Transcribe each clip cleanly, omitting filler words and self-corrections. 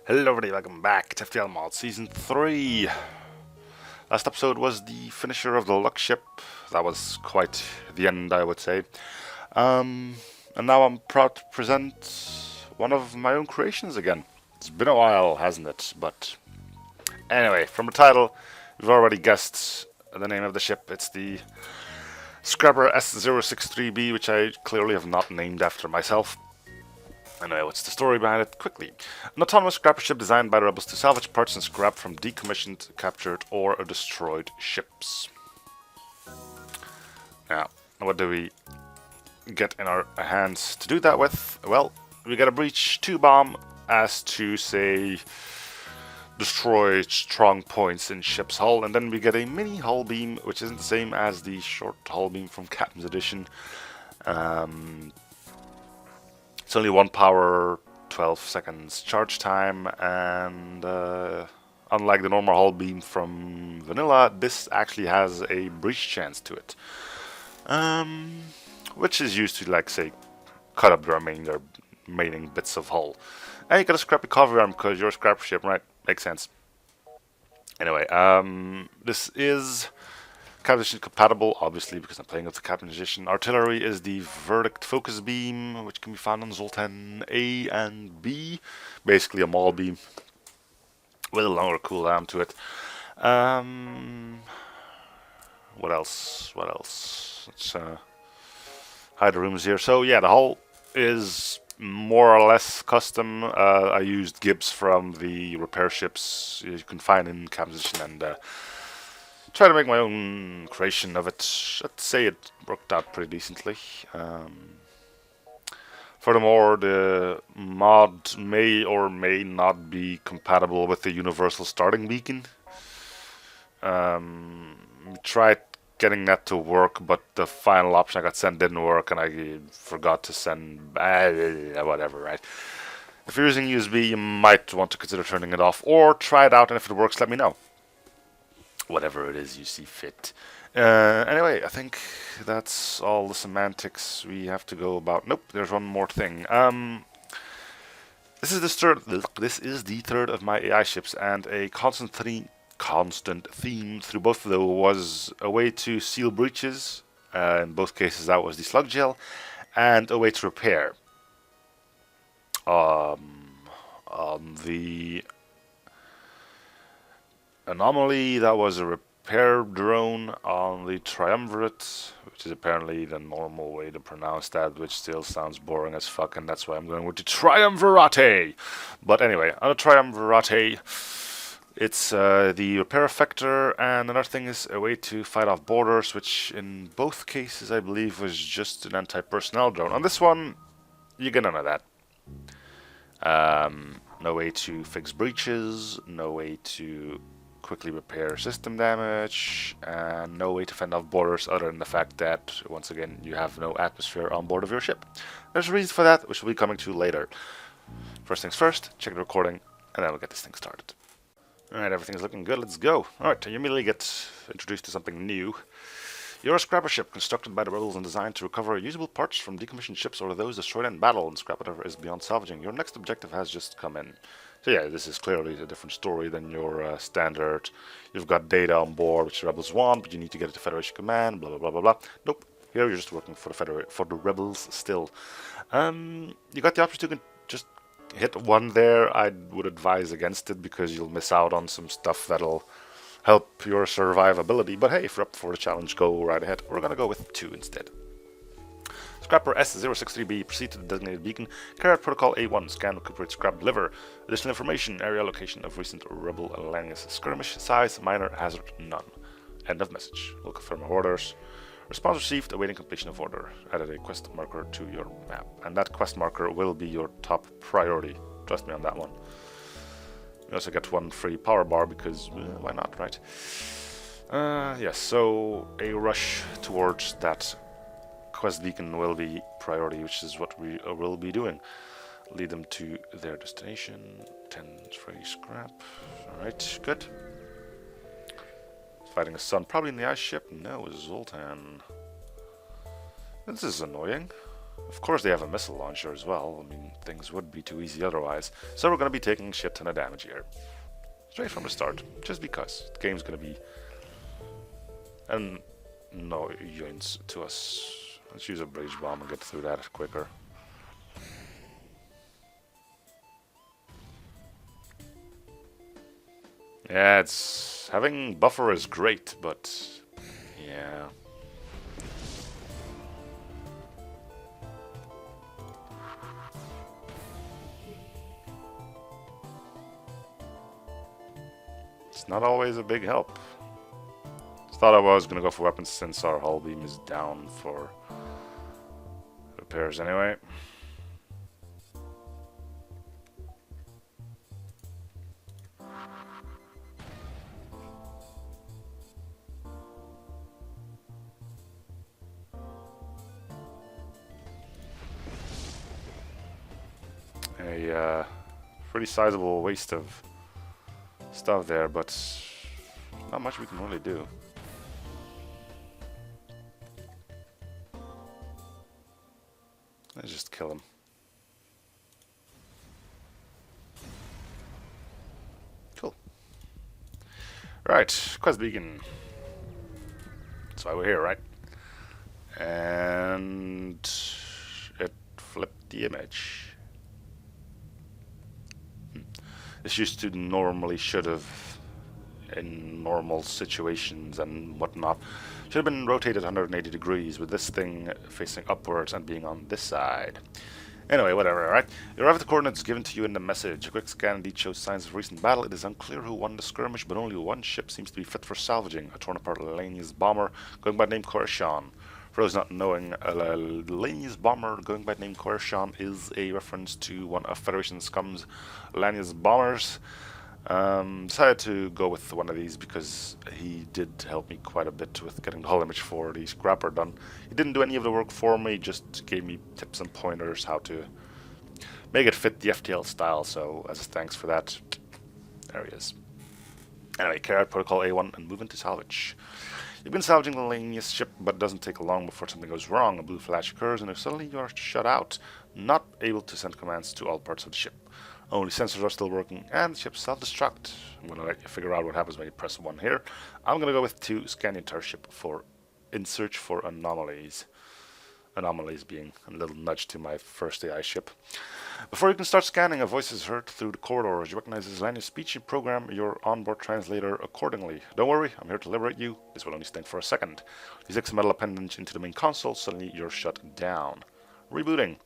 Hello everybody, welcome back to FTL Mod Season 3. Last episode was the finisher of the Luck ship. That was quite the end, I would say. And now I'm proud to present one of my own creations again. It's been a while, hasn't it? But anyway, from the title, you've already guessed the name of the ship. It's the Scrapper S-063B, which I clearly have not named after myself. Anyway, what's the story behind it? Quickly. An autonomous scrapper ship designed by the rebels to salvage parts and scrap from decommissioned, captured, or destroyed ships. Now, what do we get in our hands to do that with? Well, we get a breach 2 bomb as to, say, destroy strong points in ship's hull, and then we get a mini hull beam, which isn't the same as the short hull beam from Captain's Edition. It's only 1 power, 12 seconds charge time, and unlike the normal hull beam from Vanilla, this actually has a breach chance to it. Which is used to, like, say, cut up the remaining bits of hull. And you got a scrappy cover arm because you're a scrapper ship, right? Makes sense. Anyway, this is Captain's Edition compatible, obviously, because I'm playing with the Captain's Edition. Artillery is the Verdict Focus Beam, which can be found on Zoltan A and B. Basically a maul beam with a longer cooldown to it. What else? Let's hide the rooms here. So yeah, the hull is more or less custom. I used Gibbs from the repair ships you can find in Captain's Edition and try to make my own creation of it. I'd say it worked out pretty decently. Furthermore, the mod may or may not be compatible with the universal starting beacon. Tried getting that to work, but the final option I got sent didn't work, and I forgot to send whatever, right? If you're using USB, you might want to consider turning it off, or try it out, and if it works, let me know. Whatever it is you see fit. Anyway, I think that's all the semantics we have to go about. Nope, there's one more thing. This is the third of my AI ships, and a constant theme through both of those was a way to seal breaches. In both cases, that was the slug gel, and a way to repair. On the Anomaly, that was a repair drone. On the Triumvirate, which is apparently the normal way to pronounce that, which still sounds boring as fuck, and that's why I'm going with the Triumvirate. But anyway, on the Triumvirate, it's the repair effector, and another thing is a way to fight off borders, which in both cases I believe was just an anti-personnel drone. On this one, you get none of that. No way to fix breaches, no way to quickly repair system damage, and no way to fend off borders other than the fact that, once again, you have no atmosphere on board of your ship. There's a reason for that, which we'll be coming to later. First things first, check the recording, and then we'll get this thing started. Alright, everything's looking good, let's go. Alright, you immediately get introduced to something new. You're a scrapper ship constructed by the rebels and designed to recover usable parts from decommissioned ships or those destroyed in battle, and scrap whatever is beyond salvaging. Your next objective has just come in. So yeah, this is clearly a different story than your standard. You've got data on board which the rebels want, but you need to get it to Federation Command, blah blah blah blah blah. Nope, here you're just working for the rebels still. You got the option to just hit one there. I would advise against it because you'll miss out on some stuff that'll help your survivability. But hey, if you're up for the challenge, go right ahead. We're gonna go with 2 instead. Scrapper S-063B, proceed to the designated beacon. Carry out Protocol A1, scan, recuperate, scrap, deliver. Additional information, area location of recent Rebel Alliance skirmish, size, minor, hazard, none. End of message. We'll confirm our orders. Response received, awaiting completion of order. Added a quest marker to your map. And that quest marker will be your top priority. Trust me on that one. You also get 1 free power bar because, why not, right? Yes, so a rush towards that quest beacon will be priority, which is what we will be doing. Lead them to their destination. 10 free scrap. Alright, good. Fighting a sun, probably in the ice ship. No, Zoltan. This is annoying. Of course they have a missile launcher as well. I mean, things would be too easy otherwise. So we're going to be taking a shit ton of damage here. Straight from the start. Just because. The game's going to be an annoyance to us. Let's use a bridge bomb and get through that quicker. Yeah, it's... having buffer is great, but... yeah... it's not always a big help. Thought I was gonna go for weapons since our hull beam is down for repairs anyway. A pretty sizable waste of stuff there, but not much we can really do. Let's just kill him. Cool. Right, quest begin. That's why we're here, right? And it flipped the image. This used to normally should have, in normal situations and whatnot, should have been rotated 180 degrees with this thing facing upwards and being on this side. Anyway, whatever, alright? You arrive at the coordinates given to you in the message. A quick scan indeed shows signs of recent battle. It is unclear who won the skirmish, but only one ship seems to be fit for salvaging. A torn apart Lanius bomber going by the name Coruscant. For those not knowing, Lanius bomber going by the name Coruscant is a reference to one of Federation Scum's Lanius bombers. Decided to go with one of these because he did help me quite a bit with getting the hull image for the Scrapper done. He didn't do any of the work for me, just gave me tips and pointers how to make it fit the FTL style, so as a thanks for that, there he is. Anyway, carry out Protocol A1 and move into salvage. You've been salvaging the Lanius ship, but it doesn't take long before something goes wrong. A blue flash occurs and suddenly you are shut out, not able to send commands to all parts of the ship. Only sensors are still working, and the ship self-destruct. I'm going to let you figure out what happens when you press 1 here. I'm going to go with 2, scan the entire ship for in search for anomalies. Anomalies being a little nudge to my first AI ship. Before you can start scanning, a voice is heard through the corridors. You recognize his language speech and program your onboard translator accordingly. Don't worry, I'm here to liberate you. This will only stink for a second. You stick some metal appendage into the main console, suddenly you're shut down. Rebooting.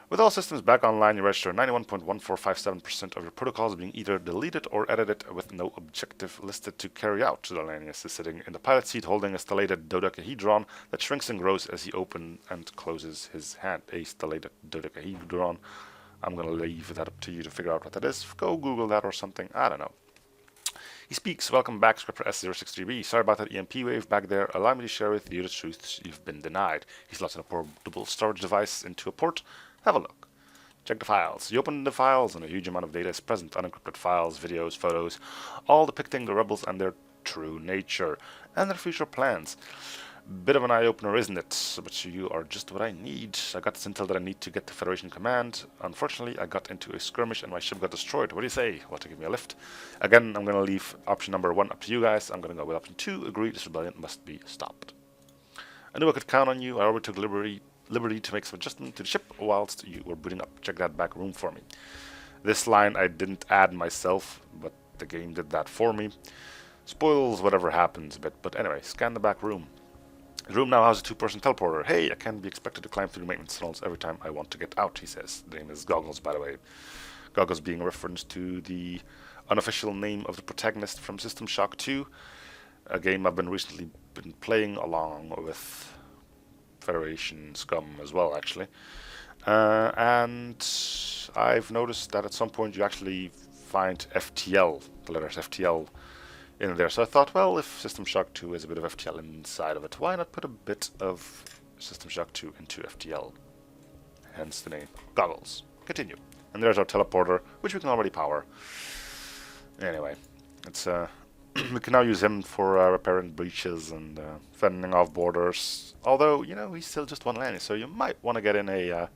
With all systems back online, you register 91.1457% of your protocols being either deleted or edited with no objective listed to carry out. The Lanius is sitting in the pilot seat holding a stellated dodecahedron that shrinks and grows as he opens and closes his hand. A stellated dodecahedron. I'm going to leave that up to you to figure out what that is. Go Google that or something. I don't know. He speaks. Welcome back, Scrapper S-063B. Sorry about that EMP wave back there. Allow me to share with you the truths you've been denied. He slots in a portable storage device into a port. Have a look. Check the files. You open the files and a huge amount of data is present. Unencrypted files, videos, photos, all depicting the rebels and their true nature and their future plans. Bit of an eye-opener, isn't it? But you are just what I need. I got this intel that I need to get to Federation Command. Unfortunately, I got into a skirmish and my ship got destroyed. What do you say? Want to give me a lift? Again, I'm going to leave option number 1 up to you guys. I'm going to go with option 2. Agree, this rebellion must be stopped. I knew I could count on you. I already took liberty to make some adjustment to the ship whilst you were booting up. Check that back room for me. This line I didn't add myself, but the game did that for me. Spoils whatever happens a bit, but anyway, scan the back room. The room now has a 2-person teleporter. Hey, I can't be expected to climb through maintenance tunnels every time I want to get out, he says. The name is Goggles, by the way. Goggles being a reference to the unofficial name of the protagonist from System Shock 2, a game I've recently been playing along with Federation Scum as well, actually. And I've noticed that at some point you actually find FTL, the letters FTL, in there. So I thought, well, if System Shock 2 has a bit of FTL inside of it, why not put a bit of System Shock 2 into FTL? Hence the name Goggles. Continue. And there's our teleporter, which we can already power. Anyway, let's we can now use him for repairing breaches and fending off borders. Although, you know, he's still just one landing, so you might want to get in a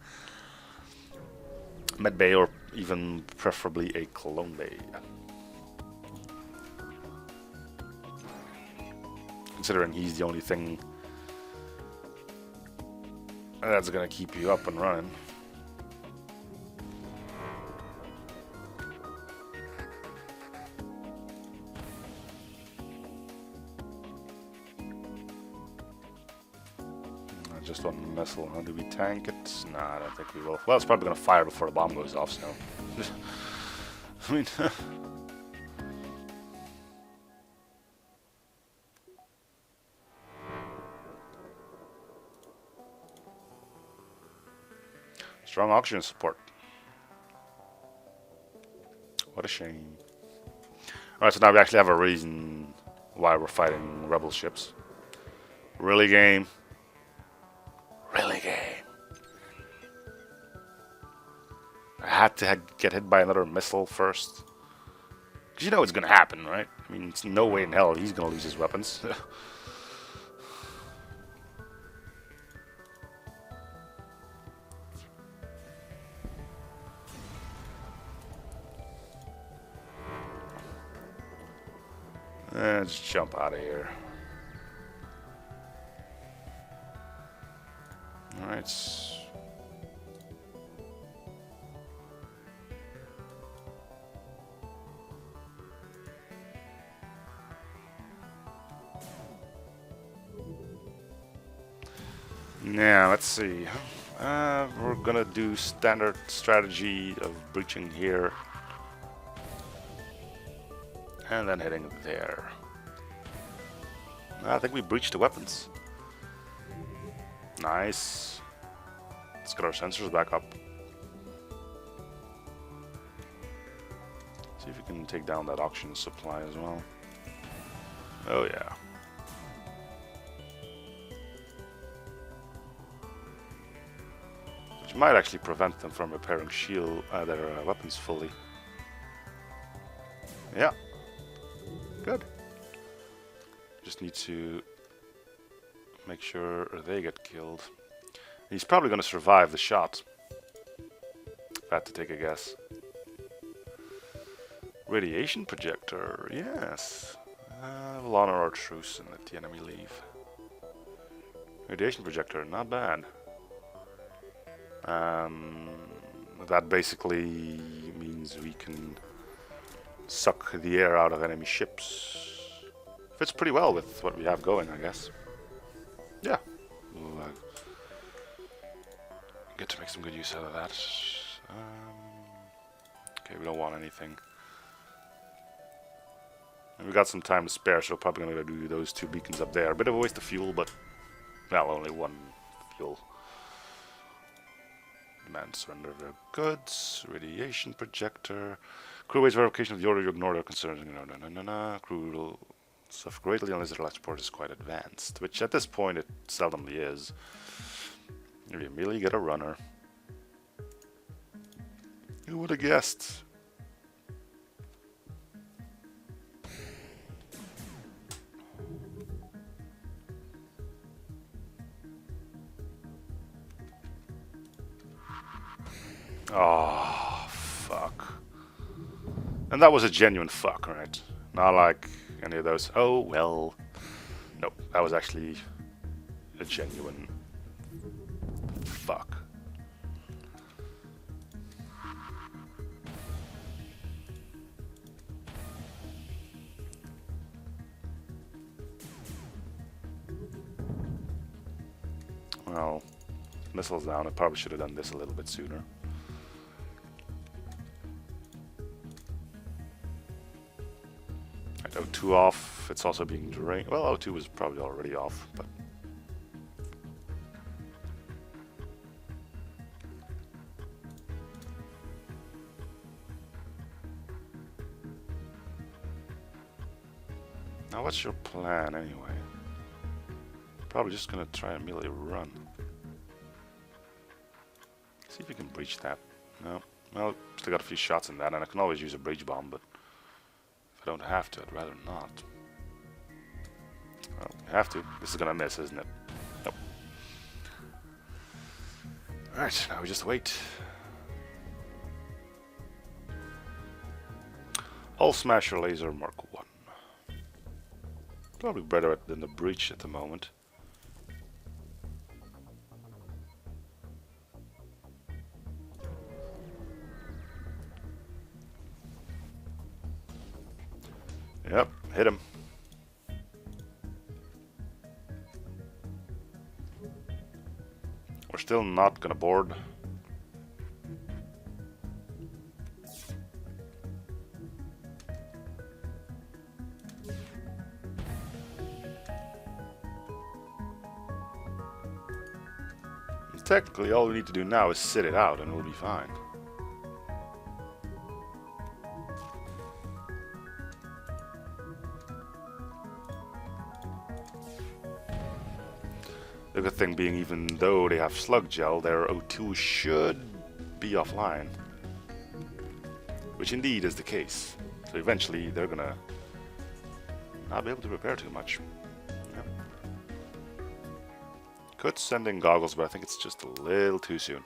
med bay or even preferably a clone bay. Considering he's the only thing that's gonna keep you up and running. Just one missile, huh? Do we tank it? Nah, I don't think we will. Well, it's probably gonna fire before the bomb goes off, so... I mean... Strong oxygen support. What a shame. Alright, so now we actually have a reason why we're fighting rebel ships. Really, game? Really, game? I had to get hit by another missile first. Because you know it's gonna happen, right? I mean, it's no way in hell he's gonna lose his weapons. Let's jump out of here. Alright. Now, let's see. We're gonna do standard strategy of breaching here. And then hitting there. I think we breached the weapons. Nice. Let's get our sensors back up. See if we can take down that oxygen supply as well. Oh yeah. Which might actually prevent them from repairing their weapons fully. Yeah. Good. Just need to make sure they get killed. He's probably going to survive the shot. If I had to take a guess. Radiation projector, yes. We'll honor our truce and let the enemy leave. Radiation projector, not bad. That basically means we can suck the air out of enemy ships. Fits pretty well with what we have going, I guess. Yeah. We'll get to make some good use out of that. Okay, we don't want anything. And we got some time to spare, so we're probably going to do those two beacons up there. A bit of a waste of fuel, but... well, only one fuel. Demand surrender of their goods. Radiation projector. Crew waits verification of the order. You ignore their concerns. Crew will suffer greatly unless their life support is quite advanced, which at this point it seldomly is. You immediately get a runner. Who would have guessed? Oh, fuck. And that was a genuine fuck, right? Not like any of those, oh, well. Nope, that was actually a genuine fuck. Well, missiles down. I probably should have done this a little bit sooner. Right, O2 off. It's also being drained. Well, O2 was probably already off, but... now, what's your plan anyway? Probably just gonna try and immediately run. See if we can breach that. No. Well, still got a few shots in that, and I can always use a breach bomb, but if I don't have to, I'd rather not. Well, you have to. This is gonna miss, isn't it? Nope. Alright, now we just wait. Hull Smasher Laser Mark 1. Probably better than the breach at the moment. Yep, hit him. We're still not gonna board. Technically, all we need to do now is sit it out and we'll be fine. The good thing being, even though they have slug gel, their O2 should be offline. Which indeed is the case. So eventually they're gonna not be able to repair too much. Yep. Could send in goggles, but I think it's just a little too soon.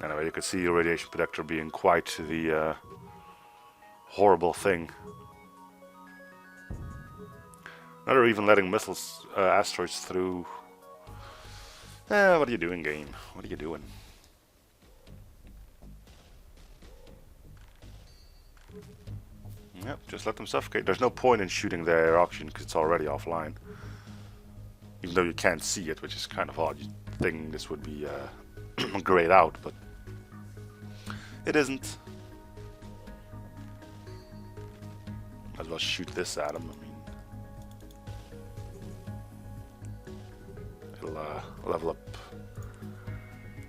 Anyway, you can see the radiation protector being quite the horrible thing. Now they're even letting missiles, asteroids through. What are you doing, game? What are you doing? Yep, just let them suffocate. There's no point in shooting the air oxygen because it's already offline. Even though you can't see it, which is kind of odd. You'd think this would be grayed out, but it isn't. Might as well shoot this at him. I mean, it'll level up.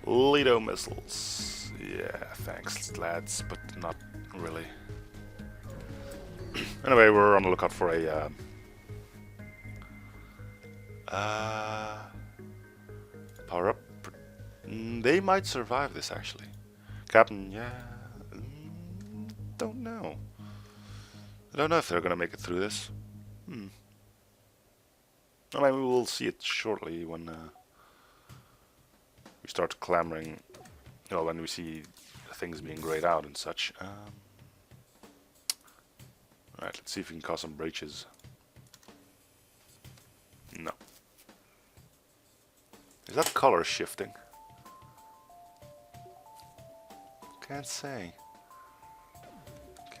Lido missiles. Yeah, thanks, lads, but not really. Anyway, we're on the lookout for a power up. They might survive this, actually. Captain, yeah, don't know. I don't know if they're gonna make it through this. I mean, we will see it shortly when we start clamoring. You know, when we see things being grayed out and such. Alright, let's see if we can cause some breaches. No. Is that color shifting? Can't say.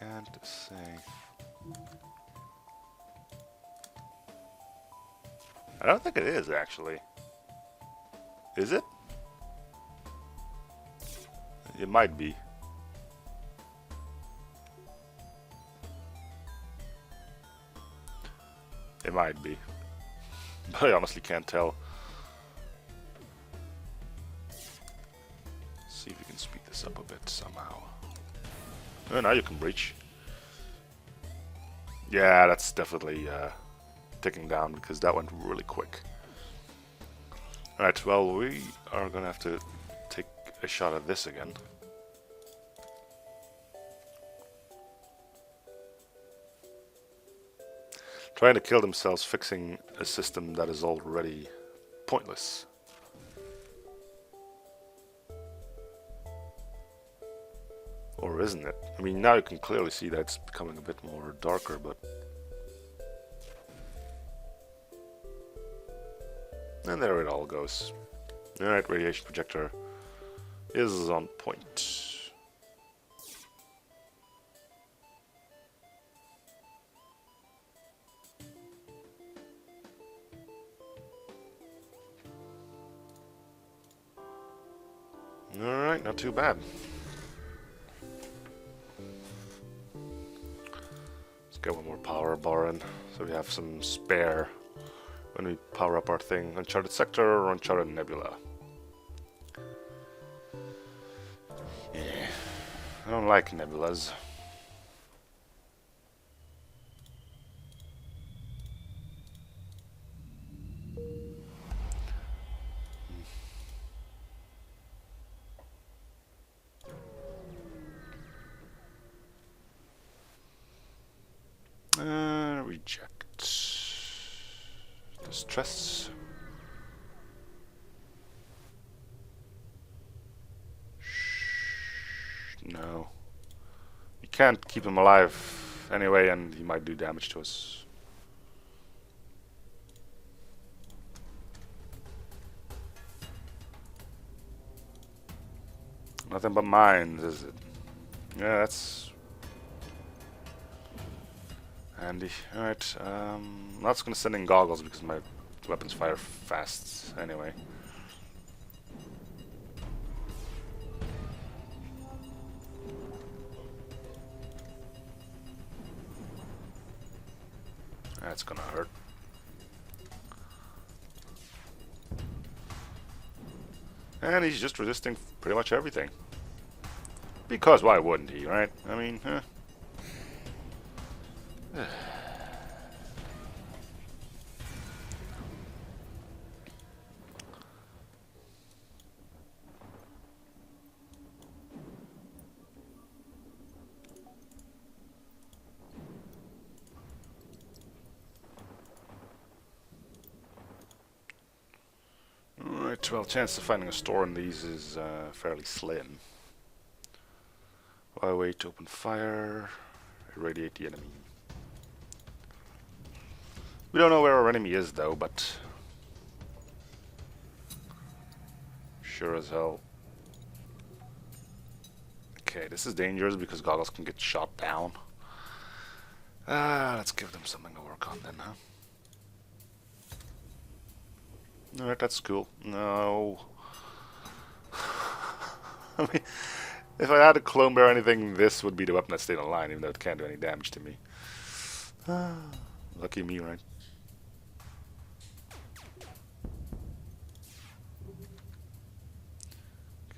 Can't say. I don't think it is, actually. Is it? It might be. It might be. But I honestly can't tell. Let's see if we can speed this up a bit somehow. Oh, now you can breach. Yeah, that's definitely ticking down because that went really quick. Alright, well, we are gonna have to take a shot at this again. Trying to kill themselves fixing a system that is already pointless. Or isn't it? I mean, now you can clearly see that it's becoming a bit more darker, but... And there it all goes. Alright, radiation projector is on point. Alright, not too bad. Let's get one more power bar in, so we have some spare when we power up our thing. Uncharted Sector or Uncharted Nebula. Yeah, I don't like nebulas. Eject. Distress. No. You can't keep him alive anyway, and he might do damage to us. Nothing but mines, is it? Yeah, that's handy. Alright, I'm not gonna send in goggles because my weapons fire fast anyway. That's gonna hurt. And he's just resisting pretty much everything. Because why wouldn't he, right? I mean, Alright, well, chance of finding a store in these is fairly slim. Why wait to open fire? Irradiate the enemy. We don't know where our enemy is though, but sure as hell. Okay, this is dangerous because goggles can get shot down. Let's give them something to work on then, huh? Alright, that's cool. No. I mean, if I had a clone bear or anything, this would be the weapon that stayed online, even though it can't do any damage to me. Lucky me, right?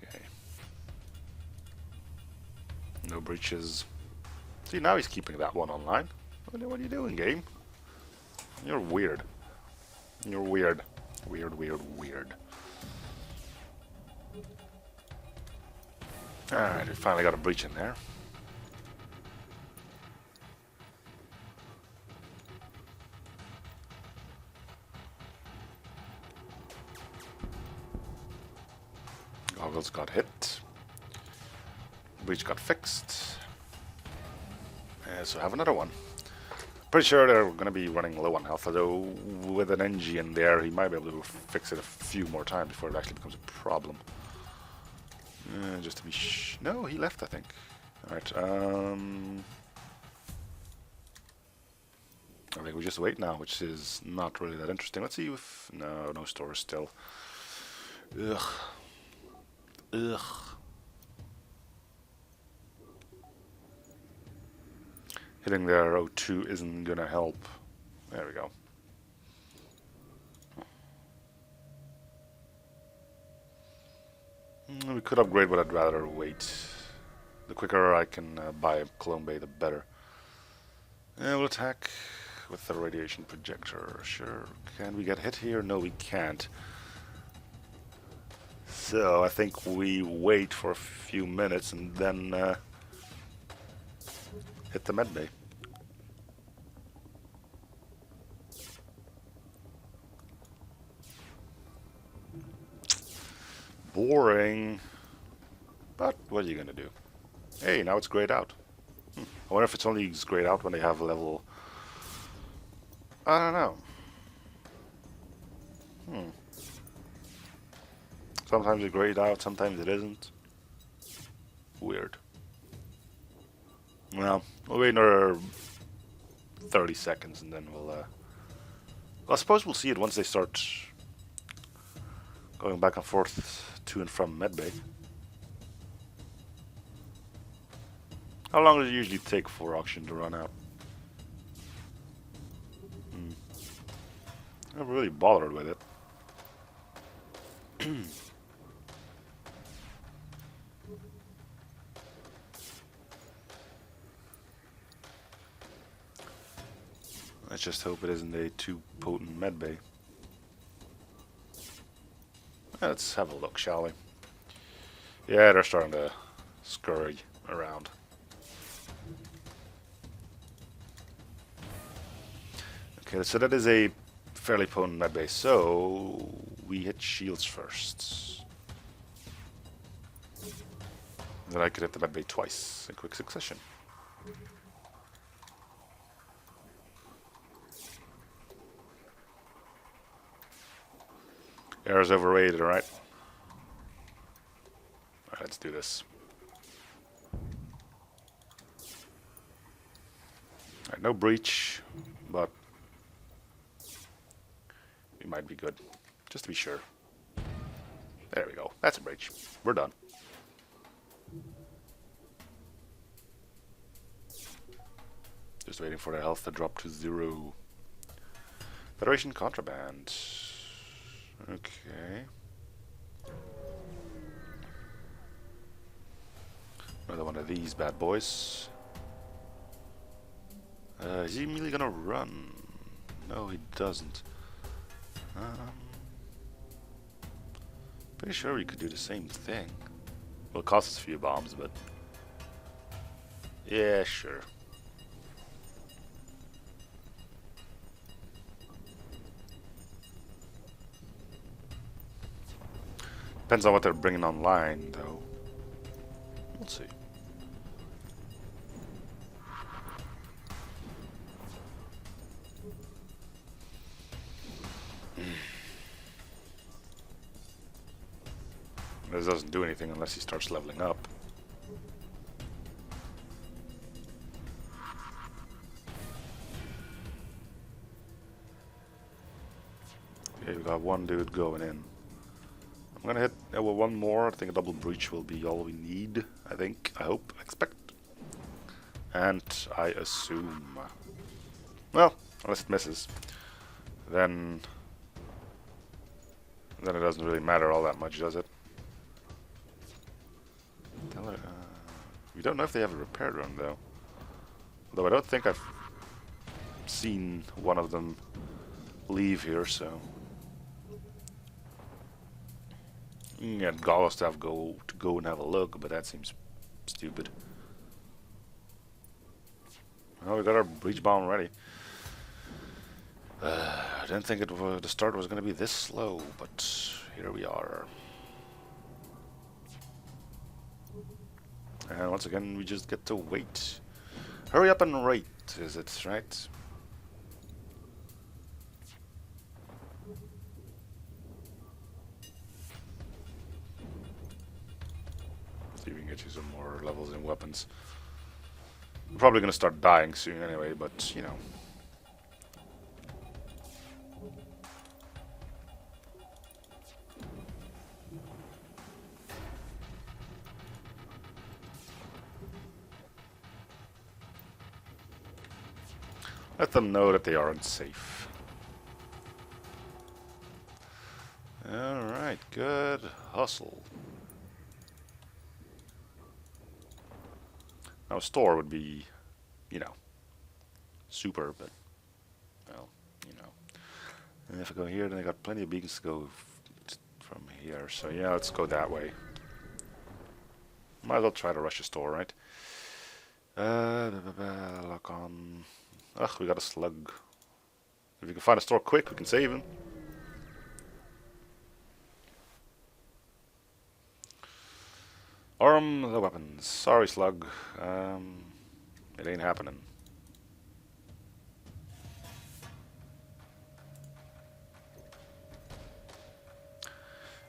Okay. No breaches. See, now he's keeping that one online. What are you doing, game? You're weird. You're weird. Weird, weird, weird. Alright, we finally got a breach in there. Goggles got hit. Breach got fixed. So have another one. Pretty sure they're going to be running low on health, although with an NG in there, he might be able to fix it a few more times before it actually becomes a problem. Just to be no, he left, I think. Alright, I think we just wait now, which is not really that interesting. Let's see if... no stores still. Ugh. Ugh. Hitting their O2 isn't gonna help. There we go. We could upgrade, but I'd rather wait. The quicker I can buy a clone bay, the better. And we'll attack with the radiation projector. Sure. Can we get hit here? No, we can't. So I think we wait for a few minutes and then hit the med bay. Boring. But what are you gonna do? Hey, now it's grayed out. I wonder if it's only grayed out when they have a level... I don't know. Sometimes it's grayed out, sometimes it isn't. Weird. Well, we'll wait another 30 seconds and then we'll... I suppose we'll see it once they start going back and forth to and from medbay. How long does it usually take for auction to run out? I'm not really bothered with it. Let's just hope it isn't a too potent medbay. Let's have a look, shall we? Yeah, they're starting to scurry around. Okay, so that is a fairly potent med base. So we hit shields first. Then I could hit the med bay twice in quick succession. Air is overrated, alright? Alright, let's do this. Alright, no breach, but we might be good. Just to be sure. There we go. That's a breach. We're done. Just waiting for the health to drop to 0. Federation contraband. Okay. Another one of these bad boys. Is he immediately gonna run? No, he doesn't. Pretty sure we could do the same thing. Well, it costs us a few bombs, but yeah, sure. Depends on what they're bringing online, though. We'll see. This doesn't do anything unless he starts leveling up. Okay, we got one dude going in. I'm gonna hit well, one more. I think a double breach will be all we need. I think, I hope, I expect. And I assume. Well, unless it misses. Then it doesn't really matter all that much, does it? We don't know if they have a repair run, though. Although I don't think I've seen one of them leave here, so... Yeah, Gaull stuff go and have a look, but that seems stupid. Oh, we got our breach bomb ready. I didn't think the start was going to be this slow, but here we are. And once again, we just get to wait. Hurry up and rate, is it, right? See if we can get you some more levels in weapons. We're probably going to start dying soon anyway, but, you know. Let them know that they aren't safe. Alright, good hustle. Now a store would be, you know, super, but, well, you know. And if I go here, then I got plenty of beacons to go from here. So yeah, let's go that way. Might as well try to rush a store, right? Lock on. Ugh, we got a slug. If we can find a store quick, we can save him. Arm the weapons. Sorry, slug. It ain't happening.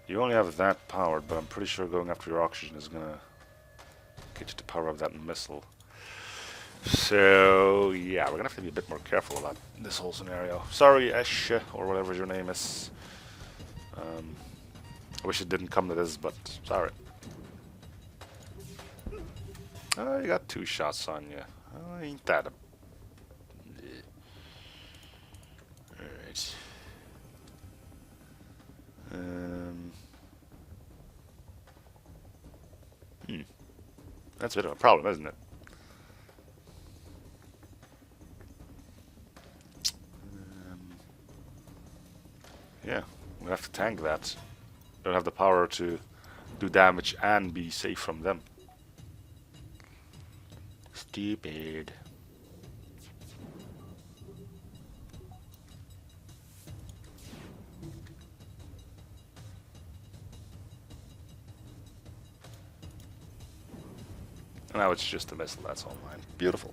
You only have that powered, but I'm pretty sure going after your oxygen is gonna get you to power up that missile. So, yeah, we're gonna have to be a bit more careful about this whole scenario. Sorry, Esh, or whatever your name is. I wish it didn't come to this, but sorry. Oh, you got 2 shots on you. Oh, ain't that a... Alright. That's a bit of a problem, isn't it? Yeah, we have to tank that. Don't have the power to do damage and be safe from them. Stupid. Now it's just a missile, that's all mine. Beautiful.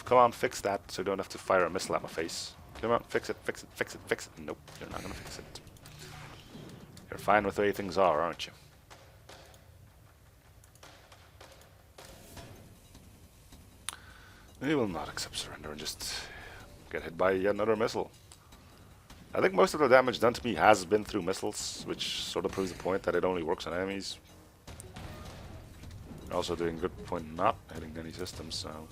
Come on, fix that so you don't have to fire a missile at my face. Come on, fix it, fix it, fix it, fix it. Nope, you're not gonna fix it. You're fine with the way things are, aren't you? He will not accept surrender and just get hit by yet another missile. I think most of the damage done to me has been through missiles, which sort of proves the point that it only works on enemies. Also doing good point not hitting any systems, so...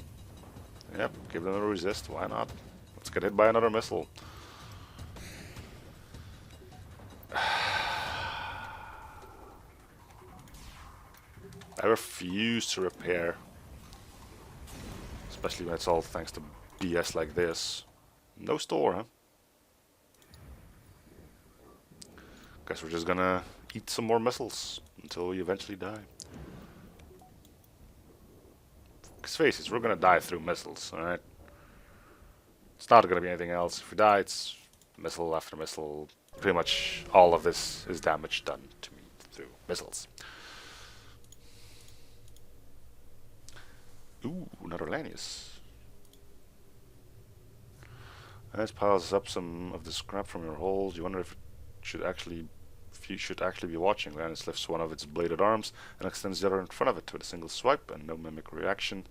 Yep, give them a resist, why not? Let's get hit by another missile. I refuse to repair. Especially when it's all thanks to BS like this. No store, huh? Guess we're just gonna eat some more missiles until we eventually die. Because face it, we're gonna die through missiles, alright? It's not gonna be anything else. If we die, it's missile after missile. Pretty much all of this is damage done to me through missiles. Ooh, another Lanius. That piles up some of the scrap from your hold. You wonder if you should actually be watching. Lanius lifts one of its bladed arms and extends the other in front of it with a single swipe and no mimic reaction.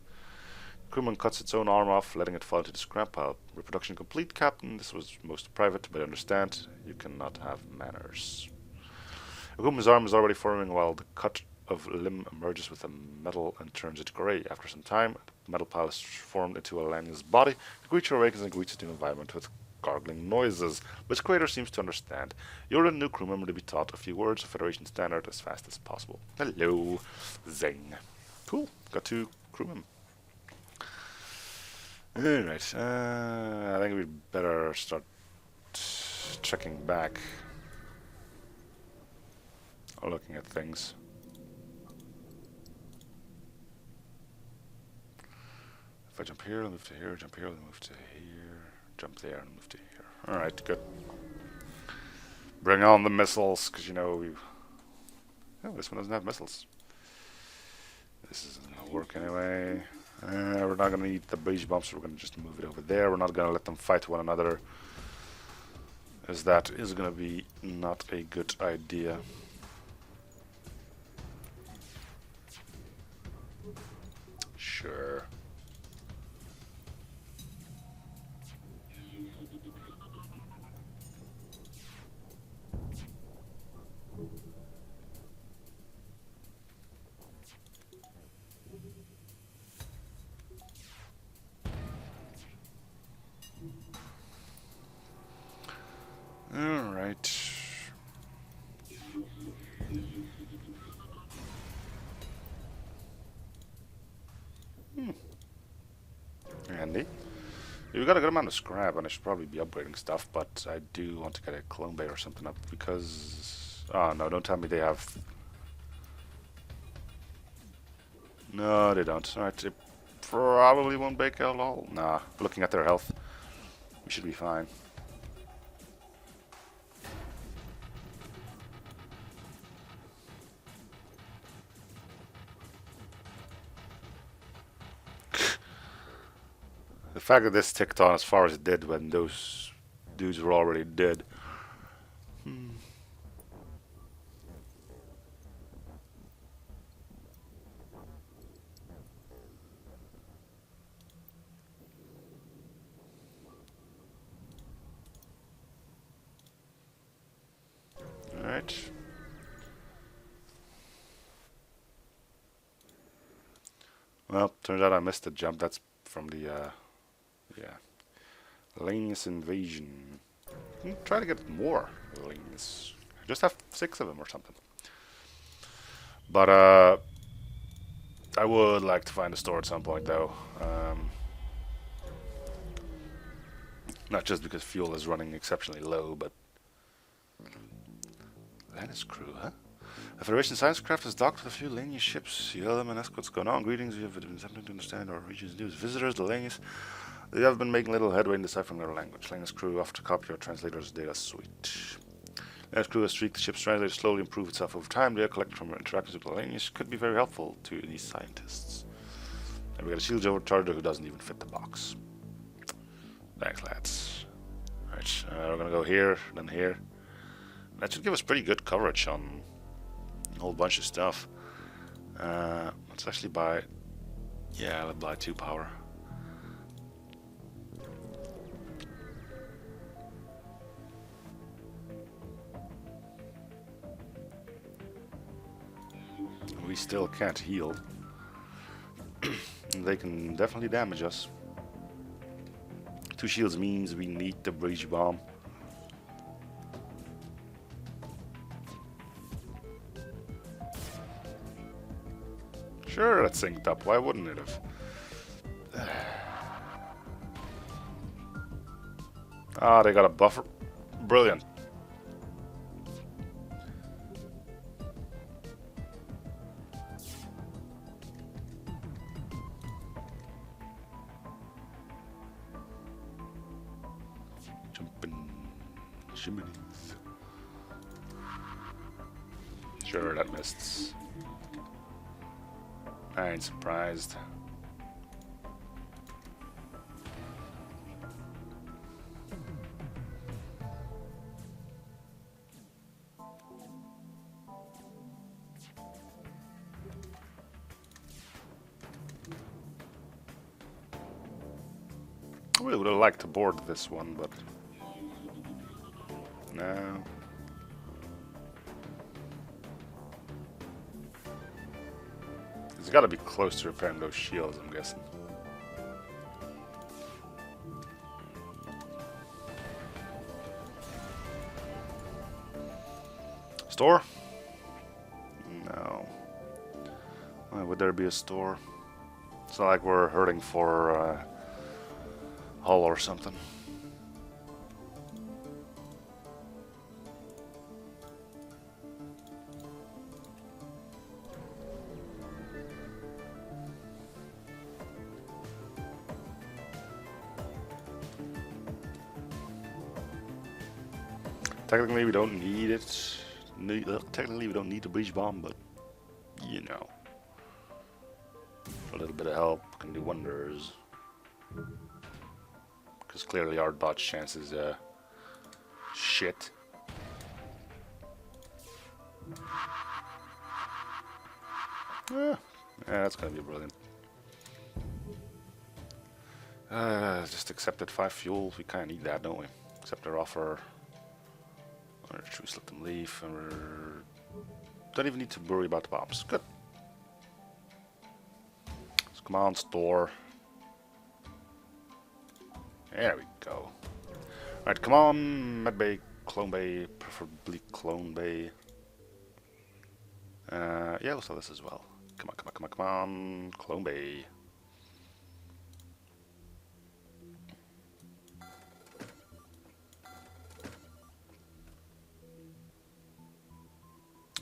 Crewman cuts its own arm off, letting it fall into the scrap pile. Reproduction complete, Captain. This was most private, but understand, you cannot have manners. A crewman's arm is already forming while the cut of limb emerges with the metal and turns it grey. After some time, the metal pile is formed into a Lanius body. The creature awakens and greets its new environment with gargling noises, which Creator seems to understand. You're a new crew member to be taught a few words of Federation standard as fast as possible. Hello, Zing. Cool, got 2 crewmen. Alright, I think we'd better start checking back. Or looking at things. If I jump here, I'll move to here, jump here, I'll move to here, jump there, and move to here. Alright, good. Bring on the missiles, because you know oh, this one doesn't have missiles. This isn't going to work anyway. We're not going to need the breach bombs, so we're going to just move it over there. We're not going to let them fight one another, as that is going to be not a good idea. Sure. Alright. Handy. We've got a good amount of scrap, and I should probably be upgrading stuff, but I do want to get a clone bay or something up because... Oh no, don't tell me they have... No, they don't. Alright, they probably won't bake at all. Nah, looking at their health, we should be fine. The fact that this ticked on as far as it did when those dudes were already dead. Alright. Well, turns out I missed the jump. That's from the yeah, Lanius invasion. Try to get more Lanius. Just have 6 of them or something. But I would like to find a store at some point, though. Not just because fuel is running exceptionally low, but Lanius crew, huh? A Federation science craft is docked with a few Lanius ships. You them and ask what's going on. Greetings, we have been attempting to understand our region's news. Visitors, the Lanius. They have been making little headway in deciphering their language. Lanius crew offer to copy your translator's data suite. As crew has streaked, the ship's translator slowly improve itself over time. Data collected from interactions with aliens could be very helpful to these scientists. And we got a shield overcharger who doesn't even fit the box. Thanks, lads. Alright, we're gonna go here, then here. That should give us pretty good coverage on a whole bunch of stuff. Let's actually buy... Yeah, let's buy 2 power. We still can't heal. They can definitely damage us. 2 shields means we need the breach bomb. Sure, it's synced up. Why wouldn't it have? Ah, they got a buffer. Brilliant. Jumping chimneys. Sure, that missed. I ain't surprised. I really would have liked to board this one, but no. It's got to be close to repairing those shields, I'm guessing. Store? No. Why would there be a store? It's not like we're hurting for hull or something. Technically, we don't need it. Technically, we don't need the breach bomb, but you know, a little bit of help can do wonders. Because clearly, our dodge chance is shit. Yeah, that's gonna be brilliant. Just accepted 5 fuel. We kind of need that, don't we? Accept their offer. Or choose let them leave, and we don't even need to worry about the bombs. Good. So come on, store. There we go. Alright, come on, Med Bay, Clone Bay, preferably Clone Bay. Yeah, we'll sell this as well. Come on, come on, come on, come on, Clone Bay.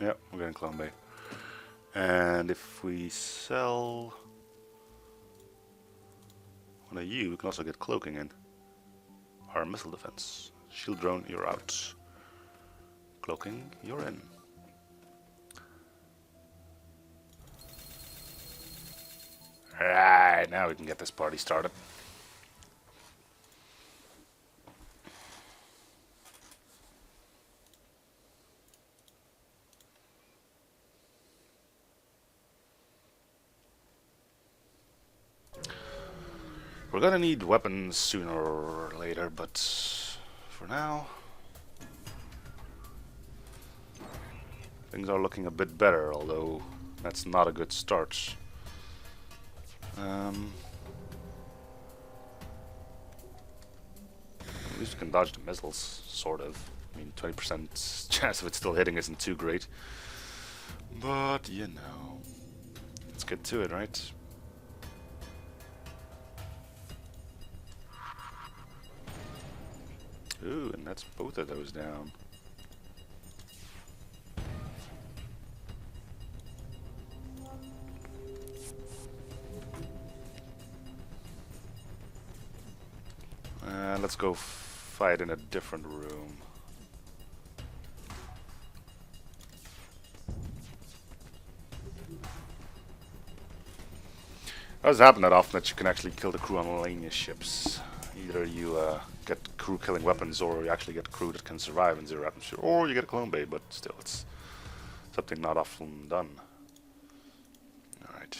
Yep, we're getting Clone Bay. And if we sell one of you, we can also get cloaking in. Our missile defense. Shield drone, you're out. Cloaking, you're in. Alright, now we can get this party started. We're gonna need weapons sooner or later, but for now, things are looking a bit better, although that's not a good start. At least we can dodge the missiles, sort of. I mean, 20% chance of it still hitting isn't too great. But, you know, let's get to it, right? Ooh, and that's both of those down. Let's go fight in a different room. Doesn't happen that often that you can actually kill the crew on Melania ships. Either you get crew killing weapons, or you actually get crew that can survive in zero atmosphere, or you get a clone bay, but still, it's something not often done. Alright.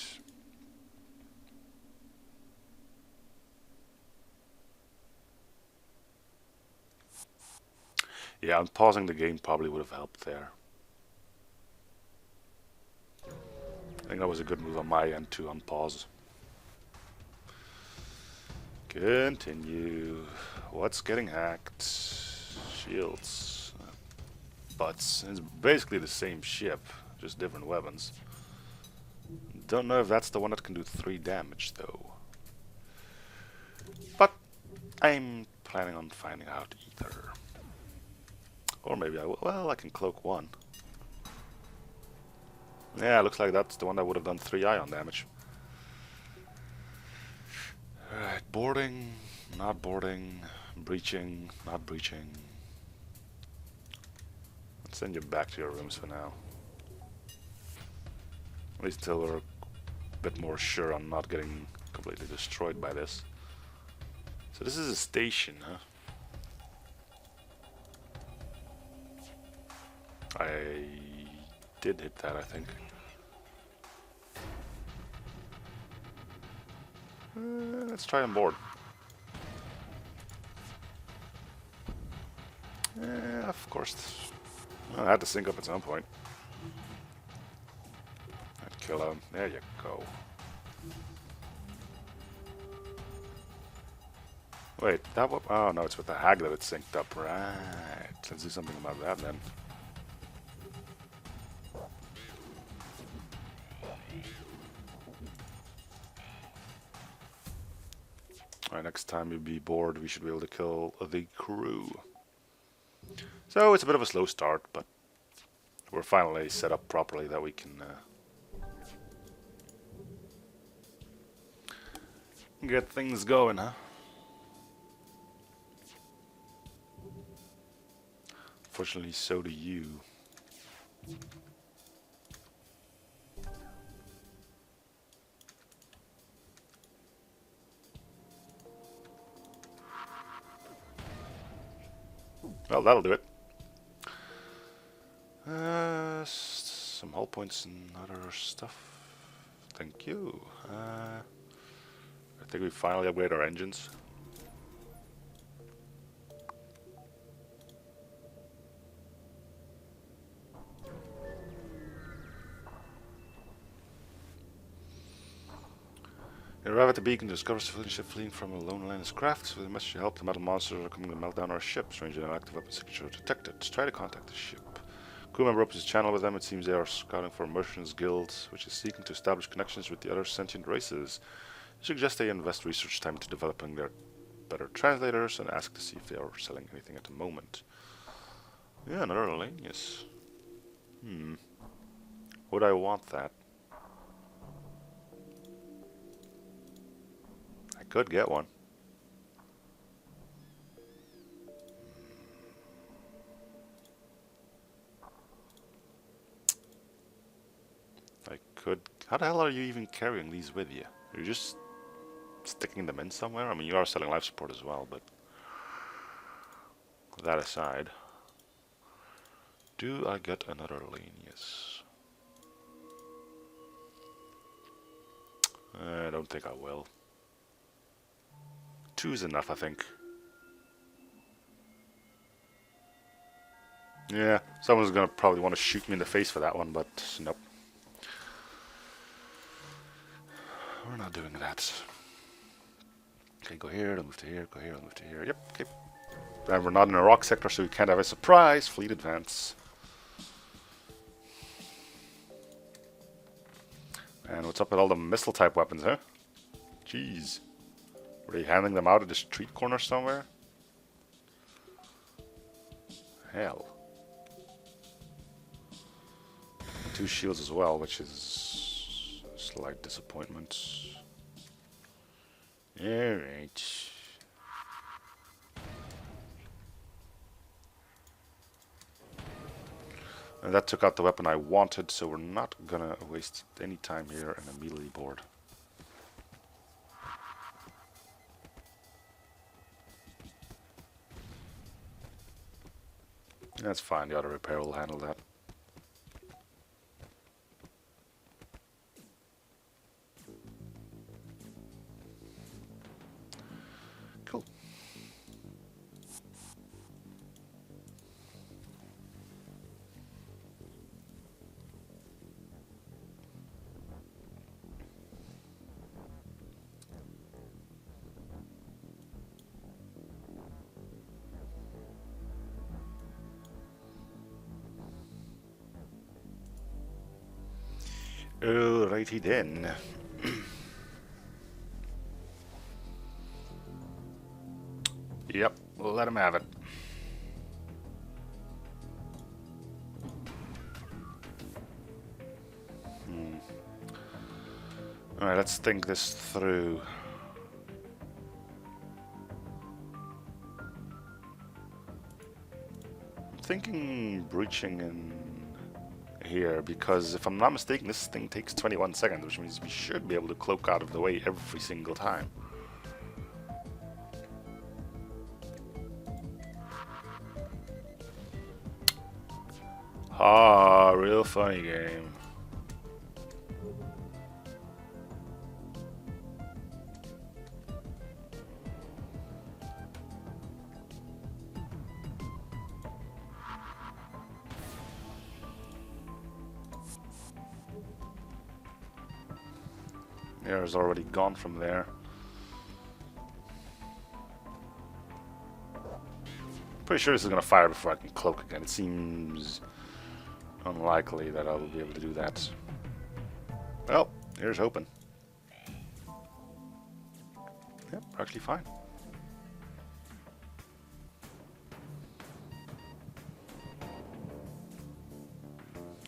Yeah, pausing the game probably would have helped there. I think that was a good move on my end to unpause. Continue. What's getting hacked? Shields. Butts. It's basically the same ship, just different weapons. Don't know if that's the one that can do 3 damage though. But I'm planning on finding out either. Or maybe I will. Well, I can cloak 1. Yeah, looks like that's the one that would have done 3 ion damage. Alright, boarding, not boarding, breaching, not breaching. Let's send you back to your rooms for now. At least till we're a bit more sure on not getting completely destroyed by this. So this is a station, huh? I did hit that, I think. Let's try on board. Of course. Well, I had to sync up at some point. I'd kill him. There you go. Wait, that was... Oh, no, it's with the hag that it's synced up. Right. Let's do something about that then. Alright, next time we be bored, we should be able to kill the crew. So it's a bit of a slow start, but we're finally set up properly that we can get things going, huh? Fortunately, so do you. Well, that'll do it. Some hull points and other stuff. Thank you. I think we finally upgrade our engines. You arrive at the beacon to discover a civilian ship fleeing from a lone landless craft. With a message to help, the metal monsters are coming to melt down our ship. Strange and active weapon signature detected. Try to contact the ship. Crew member opens his channel with them. It seems they are scouting for a merchants guild, which is seeking to establish connections with the other sentient races. They suggest they invest research time into developing their better translators and ask to see if they are selling anything at the moment. Yeah, another Alanius. Would I want that? I could get one. I could... How the hell are you even carrying these with you? You're just sticking them in somewhere? I mean, you are selling life support as well, but... That aside... Do I get another Alanius? I don't think I will. 2 is enough, I think. Yeah, someone's gonna probably want to shoot me in the face for that one, but nope. We're not doing that. Okay, go here, then move to here, go here, then move to here. Yep, okay. And we're not in a rock sector, so we can't have a surprise fleet advance. And what's up with all the missile type weapons, huh? Jeez. Were they handing them out at the street corner somewhere? Hell. And 2 shields as well, which is a slight disappointment. Alright. And that took out the weapon I wanted, so we're not gonna waste any time here and immediately board. That's fine, the auto repair will handle that. Cool. Alrighty then. Yep, let him have it. Alright, let's think this through. I'm thinking breaching in here, because if I'm not mistaken, this thing takes 21 seconds, which means we should be able to cloak out of the way every single time. Ah, real funny game. Air's already gone from there. Pretty sure this is gonna fire before I can cloak again. It seems unlikely that I will be able to do that. Well, here's hoping. Yep, we're actually fine.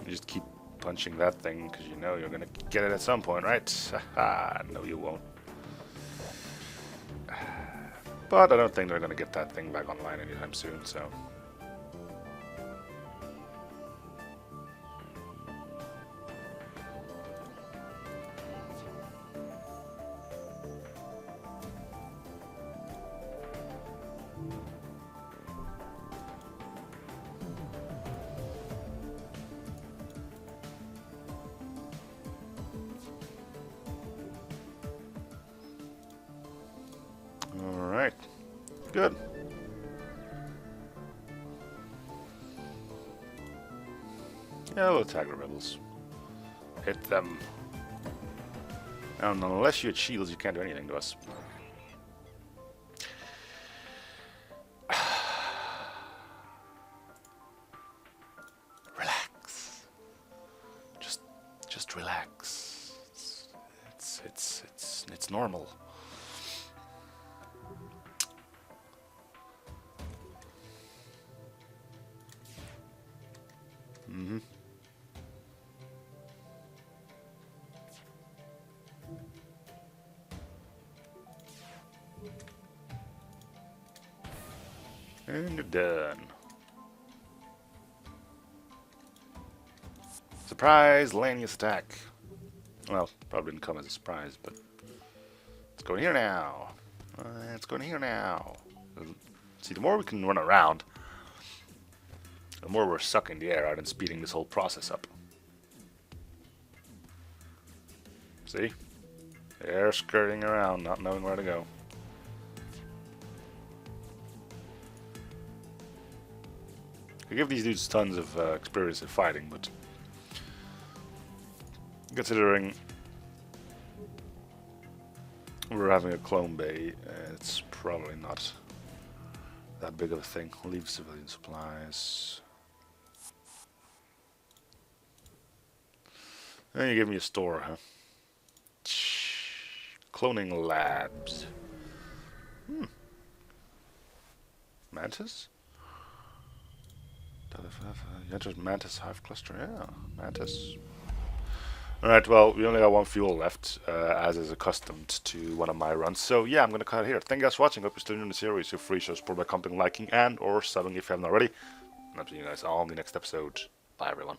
You just keep punching that thing because you know you're gonna get it at some point, right? Haha, no you won't. But I don't think they're gonna get that thing back online anytime soon, so. Alright, good. Yeah, we'll attack the rebels. Hit them. And unless you had shields, you can't do anything to us. Relax. Just relax. It's normal. Mm-hmm. And you're done. Surprise Lanius attack. Well, probably didn't come as a surprise, but it's going here now. It's going here now. See, the more we can run around, the more we're sucking the air out and speeding this whole process up. See? They're skirting around, not knowing where to go. I give these dudes tons of experience in fighting, but considering we're having a clone bay, it's probably not that big of a thing. Leave civilian supplies. And you give me a store, huh? Cloning labs. Mantis? You entered Mantis Hive Cluster. Yeah, Mantis. Alright, well, we only got one fuel left, as is accustomed to one of my runs. So, yeah, I'm going to cut it here. Thank you guys for watching. Hope you're still enjoying the series. Feel free to show support by commenting, liking, and or subbing if you haven't already. And I'll see you guys all in the next episode. Bye, everyone.